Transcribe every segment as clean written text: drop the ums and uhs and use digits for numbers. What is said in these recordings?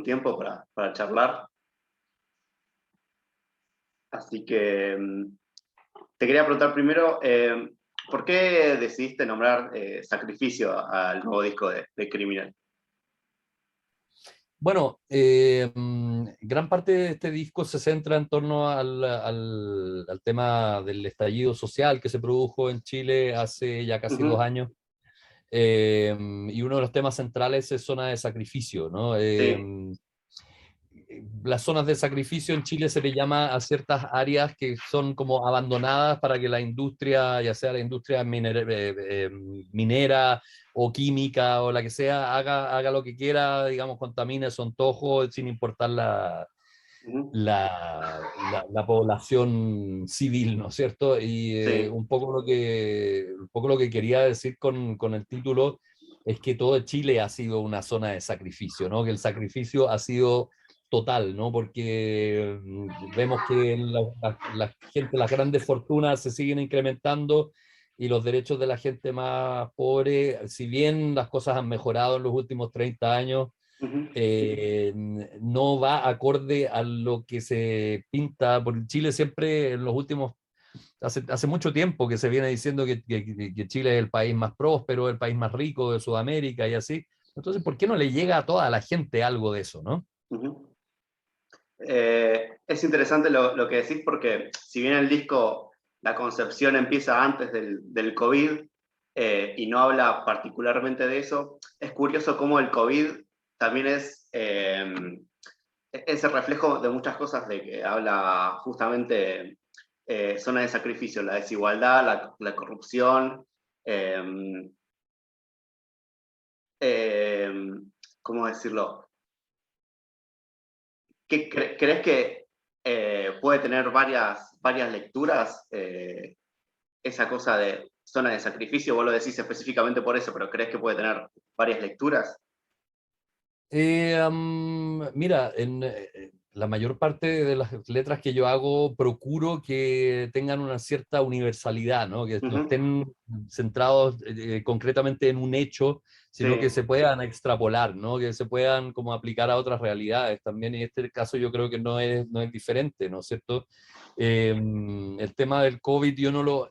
tiempo para charlar. Así que te quería preguntar primero, ¿por qué decidiste nombrar Sacrificio al nuevo disco de Criminal? Bueno, gran parte de este disco se centra en torno al tema del estallido social que se produjo en Chile hace ya casi 2 años. Y uno de los temas centrales es zona de sacrificio, ¿no? Sí. Las zonas de sacrificio en Chile se le llama a ciertas áreas que son como abandonadas para que la industria, ya sea la industria minera o química o la que sea, haga lo que quiera, digamos, contamine su antojo sin importar Ujú. la población civil, ¿no es cierto? Y Sí. un poco lo que quería decir con el título es que todo Chile ha sido una zona de sacrificio, ¿no? Que el sacrificio ha sido total, ¿no? Porque vemos que la gente, las grandes fortunas se siguen incrementando y los derechos de la gente más pobre, si bien las cosas han mejorado en los últimos 30 años, Ujú. no va acorde a lo que se pinta, porque Chile siempre en los últimos, hace mucho tiempo que se viene diciendo que Chile es el país más próspero, el país más rico de Sudamérica y así. Entonces, ¿por qué no le llega a toda la gente algo de eso, no? Ujú. Es interesante lo que decís porque si bien el disco, la concepción empieza antes del COVID y no habla particularmente de eso, es curioso cómo el COVID también es el reflejo de muchas cosas de que habla justamente zona de sacrificio, la desigualdad, la corrupción, eh, eh, ¿cómo decirlo? ¿Crees que puede tener varias lecturas esa cosa de zona de sacrificio? Vos lo decís específicamente por eso, pero ¿crees que puede tener varias lecturas? Mira, en la mayor parte de las letras que yo hago procuro que tengan una cierta universalidad, ¿no? Que no Ujú. estén centrados concretamente en un hecho, sino que Sí. se puedan extrapolar, ¿no? Que se puedan como aplicar a otras realidades también. Y en este caso yo creo que no es diferente, ¿no es cierto? El tema del COVID yo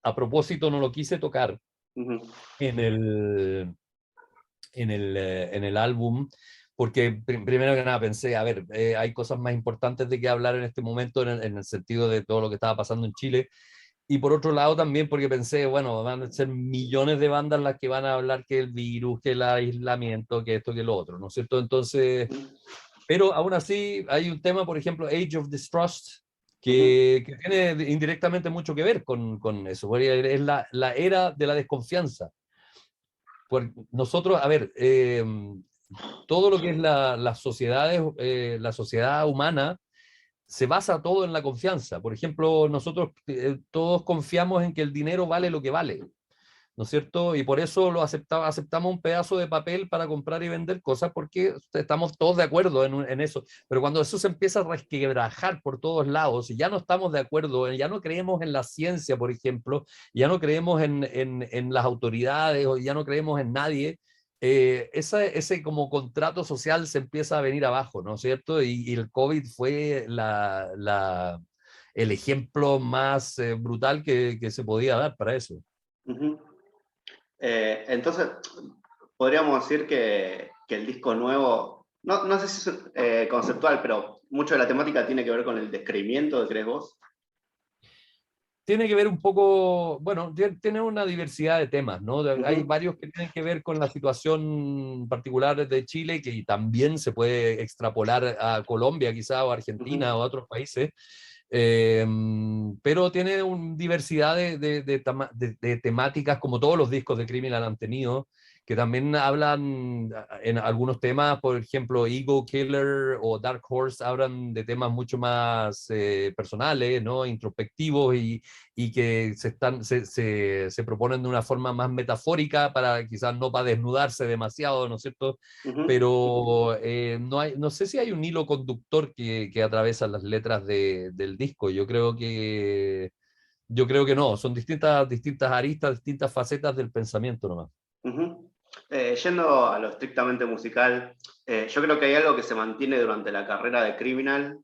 a propósito no lo quise tocar Ujú. en el álbum, porque primero que nada pensé, a ver, hay cosas más importantes de qué hablar en este momento en el sentido de todo lo que estaba pasando en Chile, y por otro lado también porque pensé, bueno, van a ser millones de bandas las que van a hablar que el virus, que el aislamiento, que esto, que lo otro, ¿no es cierto? Entonces, pero aún así hay un tema, por ejemplo, Age of Distrust, Ujú. que tiene indirectamente mucho que ver con eso, porque es la era de la desconfianza. Pues nosotros, a ver, todo lo que es las sociedades, la sociedad humana, se basa todo en la confianza. Por ejemplo, nosotros todos confiamos en que el dinero vale lo que vale, ¿no es cierto? Y por eso aceptamos un pedazo de papel para comprar y vender cosas porque estamos todos de acuerdo en eso. Pero cuando eso se empieza a resquebrajar por todos lados y ya no estamos de acuerdo, ya no creemos en la ciencia, por ejemplo, ya no creemos en las autoridades o ya no creemos en nadie, ese como contrato social se empieza a venir abajo, ¿no es cierto? Y el COVID fue el ejemplo más brutal que se podía dar para eso. Ujú. Entonces, podríamos decir que el disco nuevo, no sé si es conceptual, pero mucho de la temática tiene que ver con el descreimiento, ¿crees vos? Tiene que ver un poco, bueno, tiene una diversidad de temas, ¿no? Hay Ujú. varios que tienen que ver con la situación particular de Chile, que también se puede extrapolar a Colombia quizá, o a Argentina, o Ujú. a otros países. Eh, pero tiene una diversidad de temáticas, como todos los discos de Criminal han tenido, que también hablan en algunos temas, por ejemplo, Ego Killer o Dark Horse, hablan de temas mucho más personales, ¿no? Introspectivos y que se proponen de una forma más metafórica para quizás no para desnudarse demasiado, ¿no es cierto? Ujú. Pero no sé si hay un hilo conductor que atraviesa las letras del disco. Yo creo que no, son distintas aristas, distintas facetas del pensamiento nomás. Ujú. Yendo a lo estrictamente musical, yo creo que hay algo que se mantiene durante la carrera de Criminal,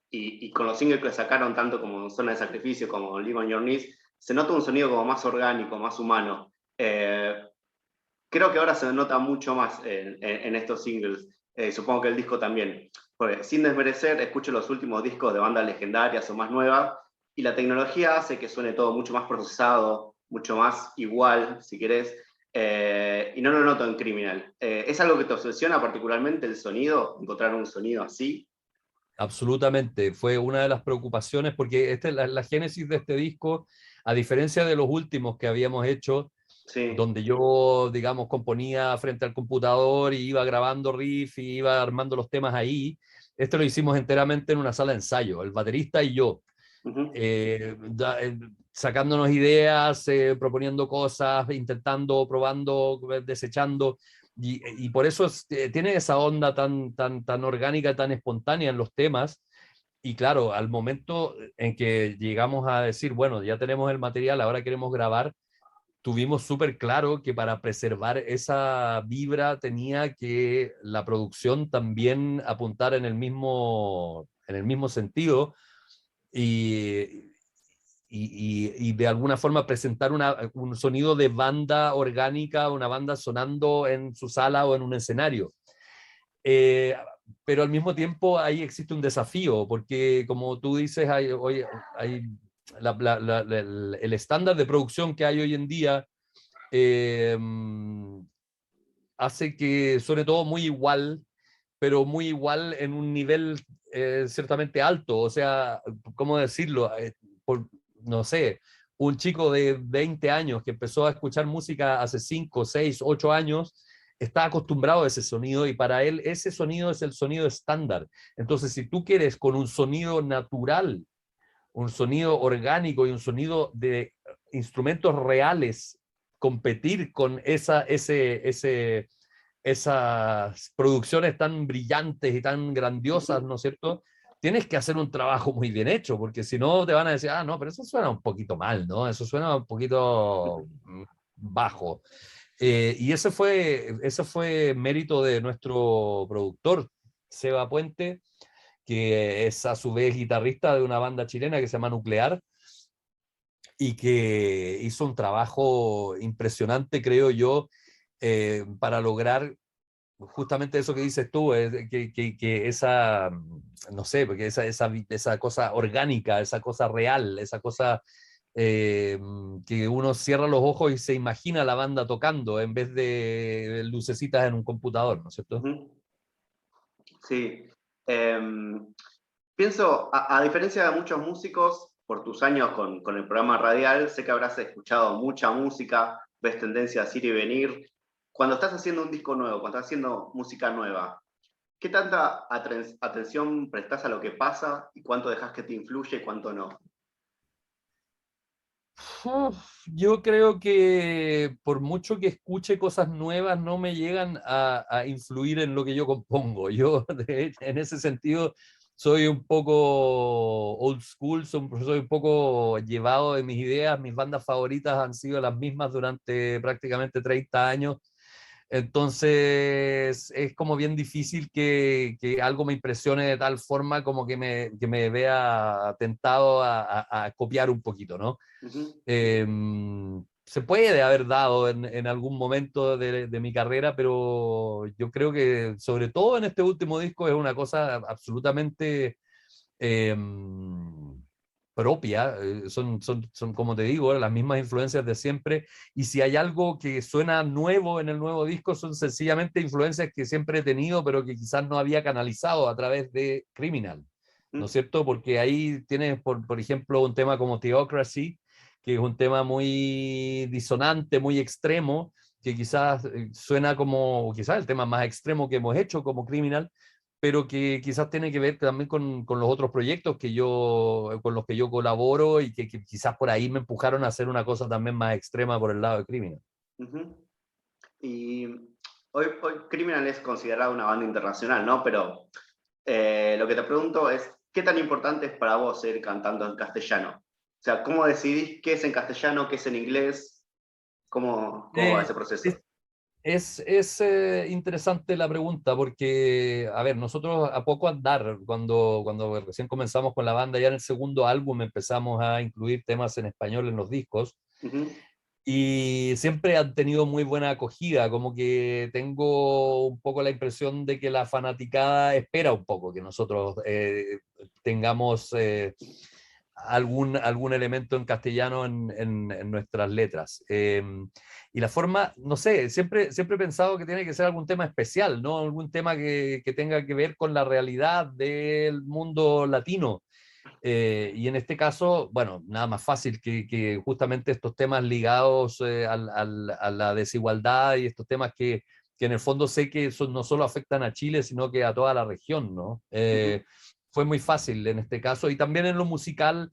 y con los singles que sacaron, tanto como Zona de Sacrificio como Live on Your Knees, se nota un sonido como más orgánico, más humano. Creo que ahora se nota mucho más en estos singles, supongo que el disco también. Porque sin desmerecer, escucho los últimos discos de bandas legendarias o más nuevas, y la tecnología hace que suene todo mucho más procesado, mucho más igual, si querés, y no lo noto en Criminal. ¿Es algo que te obsesiona particularmente el sonido? ¿Encontrar un sonido así? Absolutamente, fue una de las preocupaciones, porque la génesis de este disco, a diferencia de los últimos que habíamos hecho, Sí. donde yo, digamos, componía frente al computador y iba grabando riff y iba armando los temas ahí, este lo hicimos enteramente en una sala de ensayo, el baterista y yo, Uh-huh. sacándonos ideas, proponiendo cosas, intentando, probando, desechando. Y por eso tiene esa onda tan orgánica, tan espontánea en los temas. Y claro, al momento en que llegamos a decir, bueno, ya tenemos el material, ahora queremos grabar, tuvimos súper claro que para preservar esa vibra tenía que la producción también apuntar en el mismo sentido y, y de alguna forma presentar un sonido de banda orgánica, una banda sonando en su sala o en un escenario. Eh, pero al mismo tiempo ahí existe un desafío, porque como tú dices, hay el estándar de producción que hay hoy en día eh, hace que suene todo muy igual, pero muy igual en un nivel ciertamente alto. O sea, ¿cómo decirlo? No sé, un chico de 20 años que empezó a escuchar música hace 5 6 8 años, está acostumbrado a ese sonido y para él ese sonido es el sonido estándar. Entonces, si tú quieres con un sonido natural, un sonido orgánico y un sonido de instrumentos reales competir con esas producciones tan brillantes y tan grandiosas, ¿no es cierto? Tienes que hacer un trabajo muy bien hecho, porque si no te van a decir, ah, no, pero eso suena un poquito mal, ¿no? Eso suena un poquito bajo. Y ese fue mérito de nuestro productor, Seba Puente, que es a su vez guitarrista de una banda chilena que se llama Nuclear y que hizo un trabajo impresionante, creo yo, para lograr justamente eso que dices tú, que esa, no sé, porque esa cosa orgánica, esa cosa real, esa cosa que uno cierra los ojos y se imagina la banda tocando en vez de lucecitas en un computador, ¿no es cierto? Uh-huh. Sí. Pienso, a diferencia de muchos músicos, por tus años con el programa radial, sé que habrás escuchado mucha música, ves tendencias ir y venir. Cuando estás haciendo un disco nuevo, cuando estás haciendo música nueva, ¿qué tanta atención prestas a lo que pasa y cuánto dejas que te influye y cuánto no? Yo creo que por mucho que escuche cosas nuevas, no me llegan a influir en lo que yo compongo. Yo, en ese sentido, soy un poco old school, soy un poco llevado de mis ideas. Mis bandas favoritas han sido las mismas durante prácticamente 30 años. Entonces es como bien difícil que algo me impresione de tal forma como que me vea tentado a copiar un poquito, ¿no? Uh-huh. Eh, Se puede haber dado en algún momento de mi carrera, pero yo creo que sobre todo en este último disco es una cosa absolutamente eh, propia, son, como te digo, las mismas influencias de siempre, y si hay algo que suena nuevo en el nuevo disco, son sencillamente influencias que siempre he tenido, pero que quizás no había canalizado a través de Criminal, ¿no es cierto? Porque ahí tienes, por ejemplo, un tema como Theocracy, que es un tema muy disonante, muy extremo, que quizás suena como, quizás el tema más extremo que hemos hecho como Criminal, pero que quizás tiene que ver también con los otros proyectos con los que yo colaboro y que quizás por ahí me empujaron a hacer una cosa también más extrema por el lado de Criminal. Uh-huh. Y hoy Criminal es considerada una banda internacional, ¿no? Pero lo que te pregunto es, ¿qué tan importante es para vos seguir cantando en castellano? O sea, ¿cómo decidís qué es en castellano, qué es en inglés? ¿Cómo va Eh, ese es, proceso? Es interesante la pregunta porque, a ver, nosotros a poco andar, cuando recién comenzamos con la banda, ya en el segundo álbum empezamos a incluir temas en español en los discos Ujú, y siempre han tenido muy buena acogida, como que tengo un poco la impresión de que la fanaticada espera un poco que nosotros tengamos algún elemento en castellano en nuestras letras. Y la forma, no sé, siempre he pensado que tiene que ser algún tema especial, ¿no? Algún tema que tenga que ver con la realidad del mundo latino. Y en este caso, bueno, nada más fácil que justamente estos temas ligados a la desigualdad y estos temas que en el fondo sé que no solo afectan a Chile, sino que a toda la región, ¿no? ujú. Fue muy fácil en este caso. Y también en lo musical,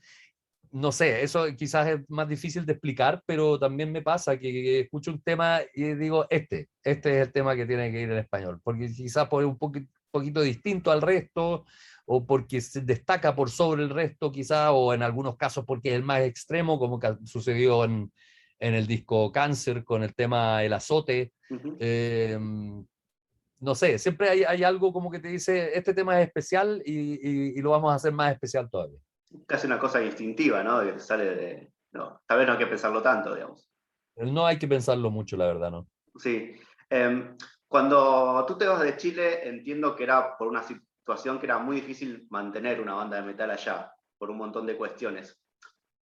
no sé, eso quizás es más difícil de explicar, pero también me pasa que escucho un tema y digo, este es el tema que tiene que ir en español, porque quizás por un poquito distinto al resto, o porque se destaca por sobre el resto quizás, o en algunos casos porque es el más extremo, como sucedió en el disco Cáncer con el tema El Azote. Ujú. Eh, no sé, siempre hay algo como que te dice, este tema es especial y lo vamos a hacer más especial todavía. Casi una cosa instintiva, ¿no? Que te sale de... No, tal vez no hay que pensarlo tanto, digamos. No hay que pensarlo mucho, la verdad, ¿no? Sí. Cuando tú te vas de Chile, entiendo que era por una situación que era muy difícil mantener una banda de metal allá, por un montón de cuestiones.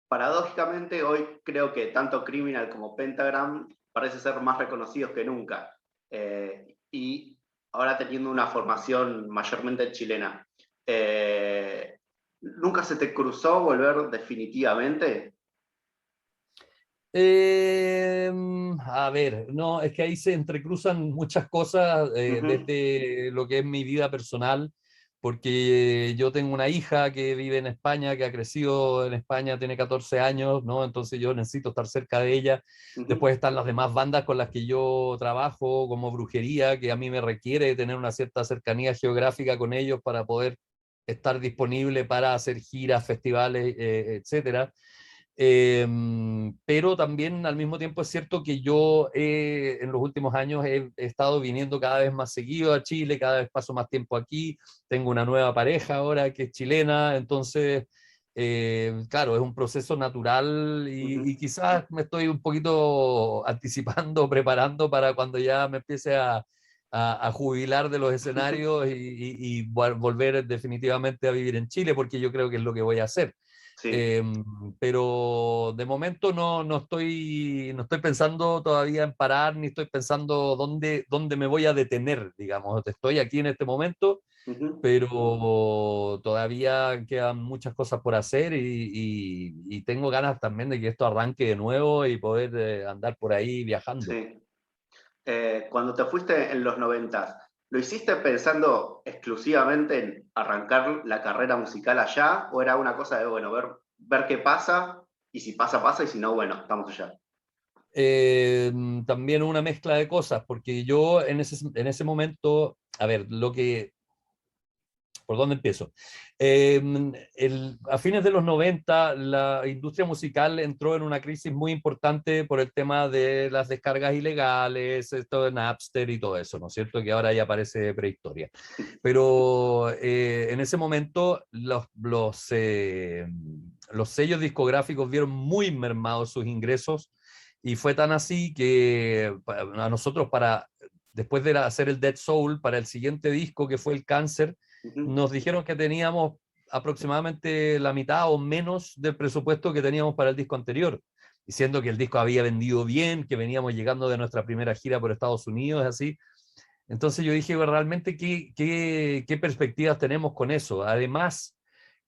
Paradójicamente, hoy creo que tanto Criminal como Pentagram parece ser más reconocidos que nunca. Y ahora teniendo una formación mayormente chilena. ¿Nunca se te cruzó volver definitivamente? A ver, no, es que ahí se entrecruzan muchas cosas Ujú, desde lo que es mi vida personal, porque yo tengo una hija que vive en España, que ha crecido en España, tiene 14 años, ¿no? Entonces yo necesito estar cerca de ella. ujú, Después están las demás bandas con las que yo trabajo, como Brujería, que a mí me requiere tener una cierta cercanía geográfica con ellos para poder estar disponible para hacer giras, festivales, etcétera. Pero también al mismo tiempo es cierto que yo en los últimos años he estado viniendo cada vez más seguido a Chile, cada vez paso más tiempo aquí, tengo una nueva pareja ahora que es chilena, entonces, claro, es un proceso natural y ujú. quizás me estoy un poquito anticipando, preparando para cuando ya me empiece a jubilar de los escenarios y volver definitivamente a vivir en Chile, porque yo creo que es lo que voy a hacer. Sí, Eh, pero de momento no estoy pensando todavía en parar, ni estoy pensando dónde me voy a detener, digamos. Estoy aquí en este momento, ujú, pero todavía quedan muchas cosas por hacer y tengo ganas también de que esto arranque de nuevo y poder andar por ahí viajando. sí. Cuando te fuiste en los 90, ¿lo hiciste pensando exclusivamente en arrancar la carrera musical allá? ¿O era una cosa de, bueno, ver qué pasa? Y si pasa, pasa, y si no, bueno, estamos allá. eh, También una mezcla de cosas, porque yo en ese momento, a ver, ¿por dónde empiezo? A fines de los 90, la industria musical entró en una crisis muy importante por el tema de las descargas ilegales, esto de Napster y todo eso, ¿no es cierto? Que ahora ya parece prehistoria. Pero en ese momento los sellos discográficos vieron muy mermados sus ingresos y fue tan así que a nosotros después de hacer el Dead Soul, para el siguiente disco que fue el Cáncer, Ujú, nos dijeron que teníamos aproximadamente la mitad o menos del presupuesto que teníamos para el disco anterior, diciendo que el disco había vendido bien, que veníamos llegando de nuestra primera gira por Estados Unidos, así. Entonces yo dije, "Bueno, realmente, ¿qué perspectivas tenemos con eso? Además,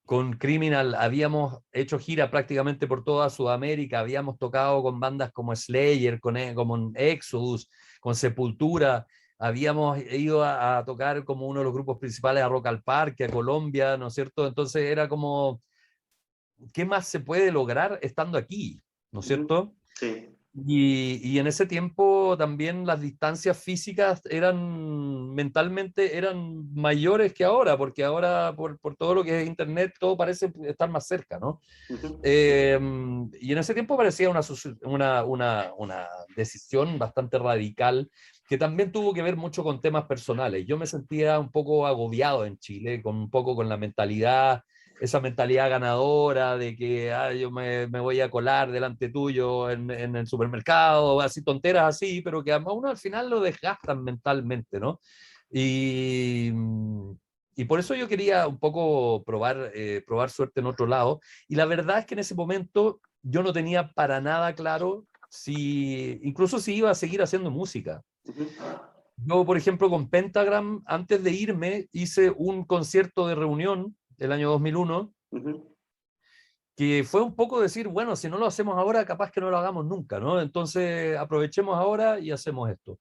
con Criminal habíamos hecho gira prácticamente por toda Sudamérica, habíamos tocado con bandas como Slayer, como Exodus, con Sepultura, habíamos ido a tocar como uno de los grupos principales a Rock al Parque, a Colombia, ¿no es cierto? Entonces era como, ¿qué más se puede lograr estando aquí? ¿No es ujú. cierto? Sí, Y en ese tiempo también las distancias físicas mentalmente eran mayores que ahora, porque ahora por todo lo que es Internet todo parece estar más cerca, ¿no? ujú, Eh, y en ese tiempo parecía una decisión bastante radical que también tuvo que ver mucho con temas personales. Yo me sentía un poco agobiado en Chile, con un poco con la mentalidad, esa mentalidad ganadora de que yo me voy a colar delante tuyo en el supermercado, así tonteras así, pero que a uno al final lo desgastan mentalmente, ¿no? Y, y por eso yo quería un poco probar suerte en otro lado. Y la verdad es que en ese momento yo no tenía para nada claro si, incluso si iba a seguir haciendo música. Ujú, Yo, por ejemplo, con Pentagram, antes de irme, hice un concierto de reunión el año 2001, ujú. que fue un poco decir, bueno, si no lo hacemos ahora, capaz que no lo hagamos nunca, ¿no? Entonces, aprovechemos ahora y hacemos esto.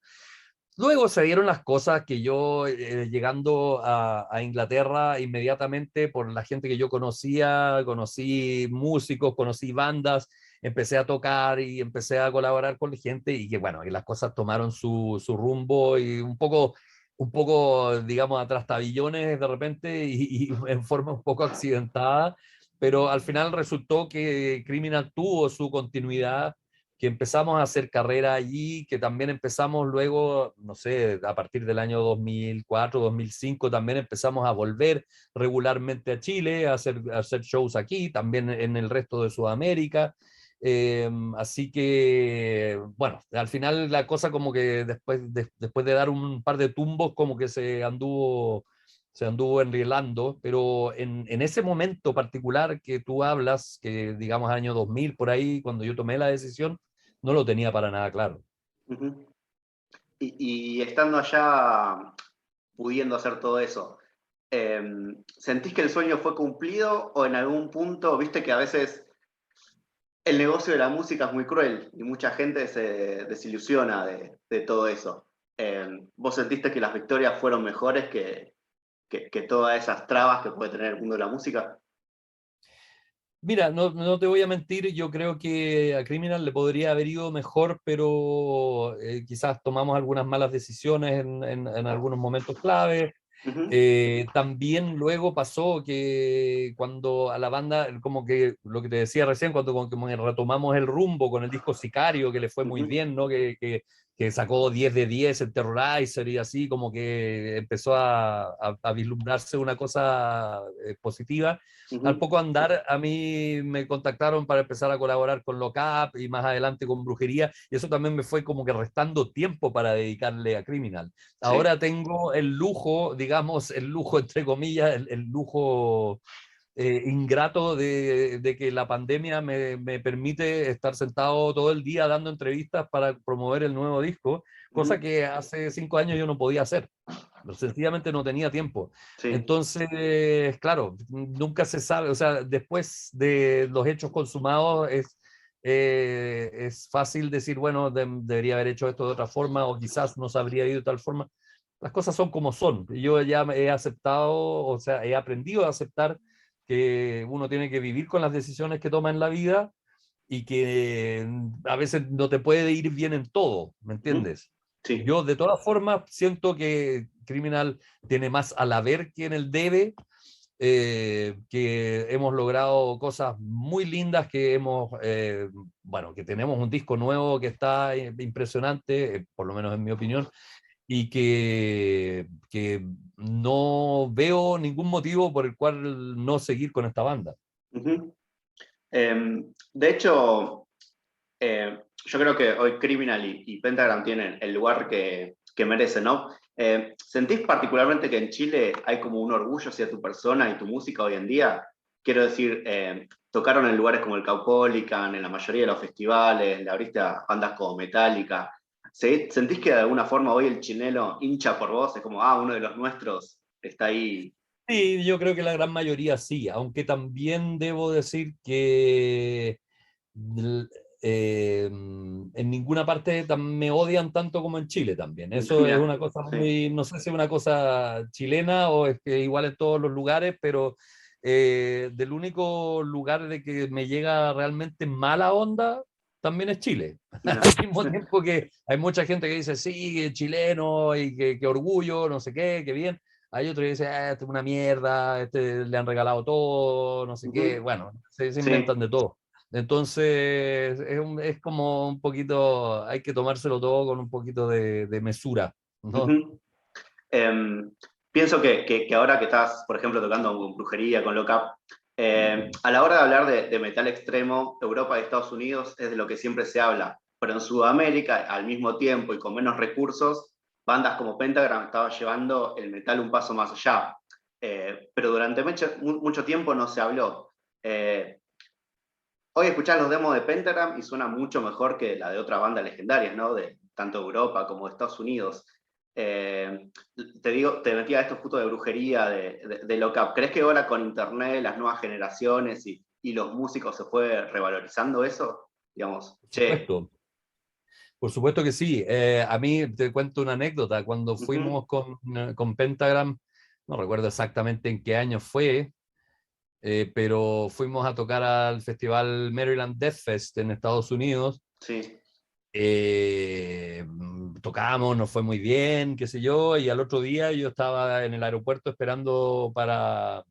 Luego se dieron las cosas que yo, llegando a Inglaterra, inmediatamente por la gente que yo conocía, conocí músicos, conocí bandas, empecé a tocar y empecé a colaborar con gente y que bueno, que las cosas tomaron su rumbo y un poco, digamos, a trastabillones de repente y en forma un poco accidentada, pero al final resultó que Criminal tuvo su continuidad, que empezamos a hacer carrera allí, que también empezamos luego, no sé, a partir del año 2004, 2005, también empezamos a volver regularmente a Chile, a hacer shows aquí, también en el resto de Sudamérica. Así que, bueno, al final la cosa como que después de dar un par de tumbos, como que se anduvo enrielando, pero en ese momento particular que tú hablas, que digamos año 2000 por ahí, cuando yo tomé la decisión, no lo tenía para nada claro. Ujú. Y estando allá, pudiendo hacer todo eso, ¿sentís que el sueño fue cumplido o en algún punto, viste que a veces el negocio de la música es muy cruel y mucha gente se desilusiona de todo eso? ¿Vos sentiste que las victorias fueron mejores que todas esas trabas que puede tener el mundo de la música? Mira, no te voy a mentir, yo creo que a Criminal le podría haber ido mejor, pero quizás tomamos algunas malas decisiones en algunos momentos clave. Ujú, También luego pasó que cuando a la banda, como que lo que te decía recién, cuando como que retomamos el rumbo con el disco Sicario, que le fue muy ujú, bien, ¿no? Que sacó 10 de 10 en Terrorizer y así, como que empezó a vislumbrarse una cosa positiva. Al ujú. poco andar, a mí me contactaron para empezar a colaborar con Locap y más adelante con Brujería, y eso también me fue como que restando tiempo para dedicarle a Criminal. Sí. Ahora tengo el lujo, digamos, el lujo entre comillas, el lujo ingrato de que la pandemia me permite estar sentado todo el día dando entrevistas para promover el nuevo disco, cosa Ujú, que hace 5 años yo no podía hacer. Sencillamente no tenía tiempo. sí. Entonces, claro, nunca se sabe, o sea, después de los hechos consumados es fácil decir, bueno, debería haber hecho esto de otra forma o quizás no se habría ido de tal forma. Las cosas son como son. Yo ya he aceptado, o sea, he aprendido a aceptar que uno tiene que vivir con las decisiones que toma en la vida y que a veces no te puede ir bien en todo, ¿me Ujú, entiendes? sí. Yo de todas formas siento que Criminal tiene más al haber que en el debe, que hemos logrado cosas muy lindas, bueno, que tenemos un disco nuevo que está impresionante, por lo menos en mi opinión, y que no veo ningún motivo por el cual no seguir con esta banda. Ujú. De hecho, yo creo que hoy Criminal y Pentagram tienen el lugar que merecen, ¿no? ¿Sentís particularmente que en Chile hay como un orgullo hacia tu persona y tu música hoy en día? Quiero decir, tocaron en lugares como el Caupolicán, en la mayoría de los festivales, le abriste a bandas como Metallica. ¿Sentís que de alguna forma hoy el chileno hincha por vos? Es como, uno de los nuestros está ahí. Sí, yo creo que la gran mayoría sí, aunque también debo decir que l- en ninguna parte me odian tanto como en Chile también. Eso es Ya, una cosa sí. muy, no sé si es una cosa chilena o es que igual en todos los lugares, pero del único lugar de que me llega realmente mala onda también es Chile. Mira. Al mismo tiempo que hay mucha gente que dice, sí, chileno y que orgullo, no sé qué, qué bien. Hay otro que dice, esto es una mierda, le han regalado todo, no sé qué. Ujú, Bueno, se sí. inventan de todo. Entonces, es como un poquito, hay que tomárselo todo con un poquito de mesura, ¿no? Ujú. Em, Pienso que ahora que estás, por ejemplo, tocando con brujería, con lock-up, a la hora de hablar de metal extremo, Europa y Estados Unidos es de lo que siempre se habla, pero en Sudamérica, al mismo tiempo y con menos recursos, bandas como Pentagram estaban llevando el metal un paso más allá. Pero durante mucho tiempo no se habló. Eh, Hoy escuchás los demos de Pentagram y suena mucho mejor que la de otras bandas legendarias, ¿no? De tanto Europa como de Estados Unidos. Eh, Te digo, te metía esto justo de brujería, de lock-up. ¿Crees que ahora con internet, las nuevas generaciones y los músicos se fue revalorizando eso? Digamos, Por che, supuesto, por supuesto que sí. A mí te cuento una anécdota. Cuando ujú, fuimos con Pentagram, no recuerdo exactamente en qué año fue, pero fuimos a tocar al festival Maryland Death Fest en Estados Unidos. sí, Tocamos, nos fue muy bien, qué sé yo, y al otro día yo estaba en el aeropuerto esperando para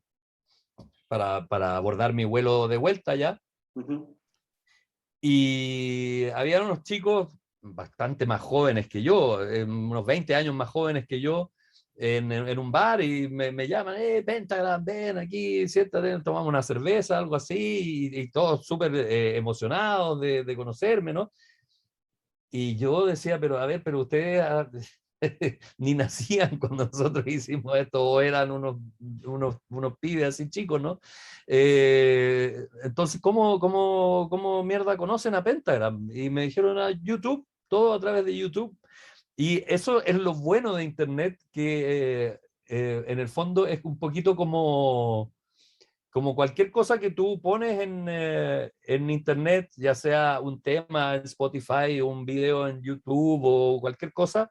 abordar mi vuelo de vuelta ya, ujú, y había unos chicos bastante más jóvenes que yo, unos 20 años más jóvenes que yo, en un bar y me llaman, Pentagram, ven aquí, siéntate, tomamos una cerveza, algo así, y todos súper emocionados de conocerme, ¿no? Y yo decía, pero a ver, pero ustedes ni nacían cuando nosotros hicimos esto, o eran unos pibes así chicos, ¿no? Entonces, ¿cómo mierda conocen a Pentagram? Y me dijeron a YouTube, todo a través de YouTube. Y eso es lo bueno de Internet, que en el fondo es un poquito como cualquier cosa que tú pones en internet, ya sea un tema en Spotify, un video en YouTube o cualquier cosa,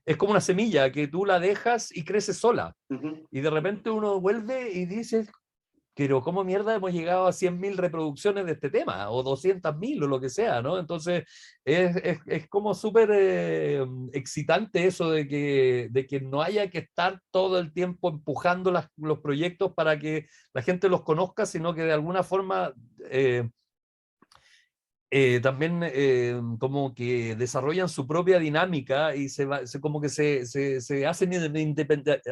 es como una semilla que tú la dejas y crece sola. ujú. Y de repente uno vuelve y dice, pero ¿cómo mierda hemos llegado a 100.000 reproducciones de este tema? O 200.000 o lo que sea, ¿no? Entonces, es como súper excitante eso de que no haya que estar todo el tiempo empujando los proyectos para que la gente los conozca, sino que de alguna forma también como que desarrollan su propia dinámica y como que se hacen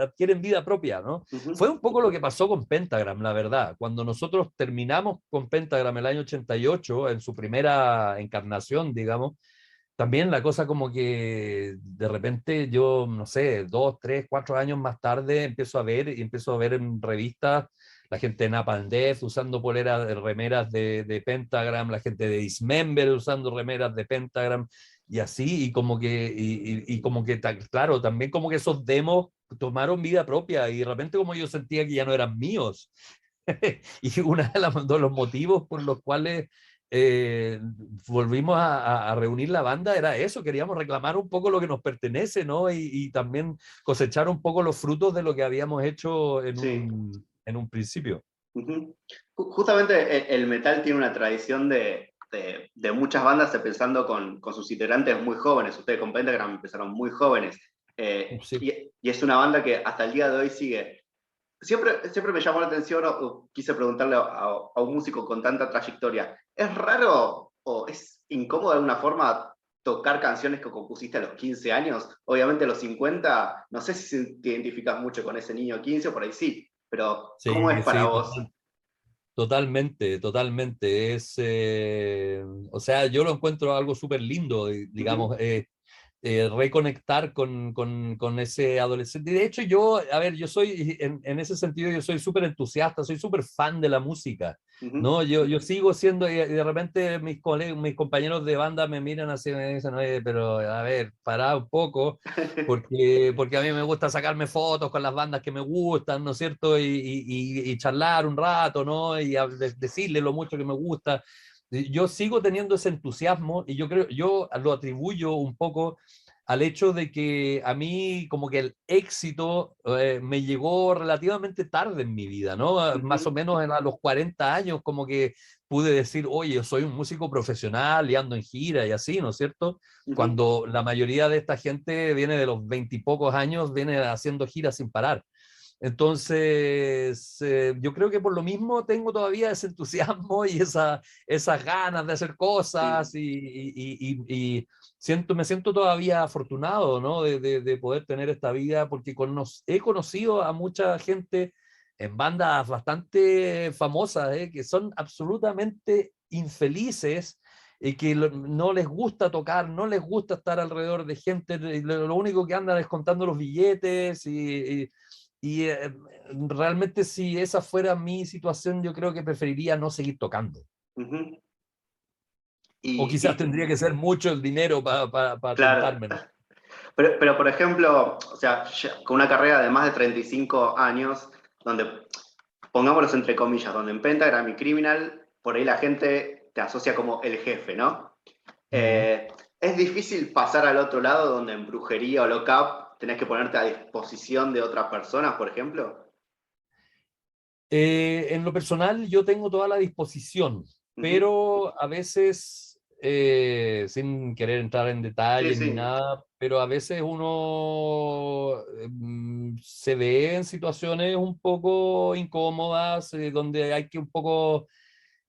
adquieren vida propia, ¿no? Fue Ujú. un poco lo que pasó con Pentagram, la verdad. Cuando nosotros terminamos con Pentagram el año 88, en su primera encarnación, digamos, también la cosa como que de repente yo, no sé, 2, 3, 4 años más tarde empiezo a ver en revistas la gente de Napalm Death usando poleras, remeras de Pentagram, la gente de Dismember usando remeras de Pentagram y así, y como que claro, también como que esos demos tomaron vida propia y de repente como yo sentía que ya no eran míos. Y uno de los motivos por los cuales eh, volvimos a reunir la banda era eso, queríamos reclamar un poco lo que nos pertenece, ¿no? Y también cosechar un poco los frutos de lo que habíamos hecho en Sí. un principio. Ujú. Justamente el metal tiene una tradición de muchas bandas empezando con sus integrantes muy jóvenes. Ustedes con Pentagram empezaron muy jóvenes. Sí. Y es una banda que hasta el día de hoy sigue. Siempre me llamó la atención o quise preguntarle a un músico con tanta trayectoria. ¿Es raro o es incómodo de alguna forma tocar canciones que compusiste a los 15 años? Obviamente a los 50, no sé si te identificas mucho con ese niño 15 o por ahí sí, pero ¿cómo es Sí, para sí, vos? totalmente, totalmente. O sea, yo lo encuentro algo súper lindo, Ujú, digamos, reconectar con ese adolescente. Y de hecho, a ver, yo soy, en ese sentido, yo soy súper entusiasta, soy súper fan de la música, ujú. ¿no? Yo sigo siendo, y de repente mis compañeros de banda me miran así y me dicen, oye, pero a ver, pará un poco, porque a mí me gusta sacarme fotos con las bandas que me gustan, ¿no es cierto? Y charlar un rato, ¿no? Y decirle lo mucho que me gusta. Yo sigo teniendo ese entusiasmo y yo lo atribuyo un poco al hecho de que a mí como que el éxito me llegó relativamente tarde en mi vida, ¿no? Más o Ujú, menos a los 40 años como que pude decir, oye, yo soy un músico profesional y ando en gira y así, ¿no es cierto? ujú, Cuando la mayoría de esta gente viene de los 20 y pocos años, viene haciendo giras sin parar. Entonces, yo creo que por lo mismo tengo todavía ese entusiasmo y esas ganas de hacer cosas Sí. y me siento todavía afortunado, ¿no? De poder tener esta vida porque he conocido a mucha gente en bandas bastante famosas, que son absolutamente infelices y que no les gusta tocar, no les gusta estar alrededor de gente, lo único que andan es contando los billetes y realmente si esa fuera mi situación, yo creo que preferiría no seguir tocando. Ujú. O quizás Y tendría que ser mucho el dinero para claro, tentarme, ¿no? pero, por ejemplo, o sea, con una carrera de más de 35 años, donde, pongámoslos entre comillas, donde en Pentagram y Criminal, por ahí la gente te asocia como el jefe, ¿no? Mm. Eh, es difícil pasar al otro lado, donde en brujería o lock-up tenés que ponerte a disposición de otras personas, por ejemplo. En lo personal, yo tengo toda la disposición, Ujú. pero a veces, sin querer entrar en Sí, detalles ni sí. nada, pero a veces uno se ve en situaciones un poco incómodas, donde hay que un poco,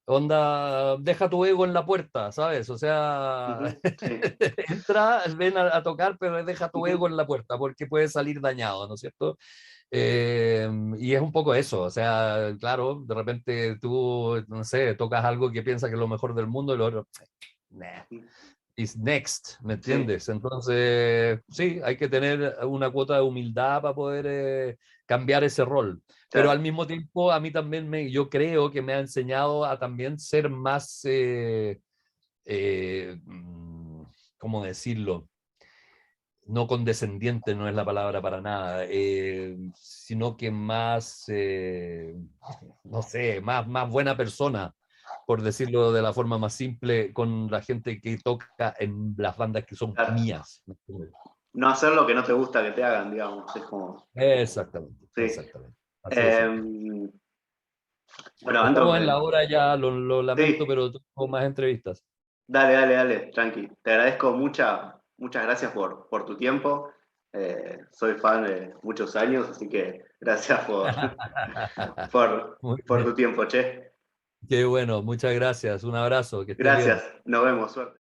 onda, deja tu ego en la puerta, ¿sabes? O sea, Ujú. Sí. entra, ven a tocar, pero deja tu ego Ujú. en la puerta, porque puede salir dañado, ¿no es cierto? Y es un poco eso, o sea, claro, de repente tú, no sé, tocas algo que piensas que es lo mejor del mundo y lo otro, nah, is next, ¿me Sí, entiendes? Entonces, sí, hay que tener una cuota de humildad para poder cambiar ese rol. Pero al claro. mismo tiempo, a mí también yo creo que me ha enseñado a también ser más, eh, mm, ¿cómo decirlo? No condescendiente no es la palabra para nada, sino que más, no sé, más buena persona, por decirlo de la forma más simple, con la gente que toca en las bandas que son Claro. mías. No hacer lo que no te gusta que te hagan, digamos. Es como. Exactamente, Sí. exactamente. Así de simple. Em, bueno, Andro, Estamos en la hora ya, lo lamento, sí, pero tengo más entrevistas. dale, dale, dale, tranqui. Te agradezco muchas gracias por tu tiempo. Soy fan de muchos años, así que gracias por, Muy por tu bien. tiempo, che. Qué bueno, muchas gracias. Un abrazo, que estés Gracias, bien. nos vemos, suerte.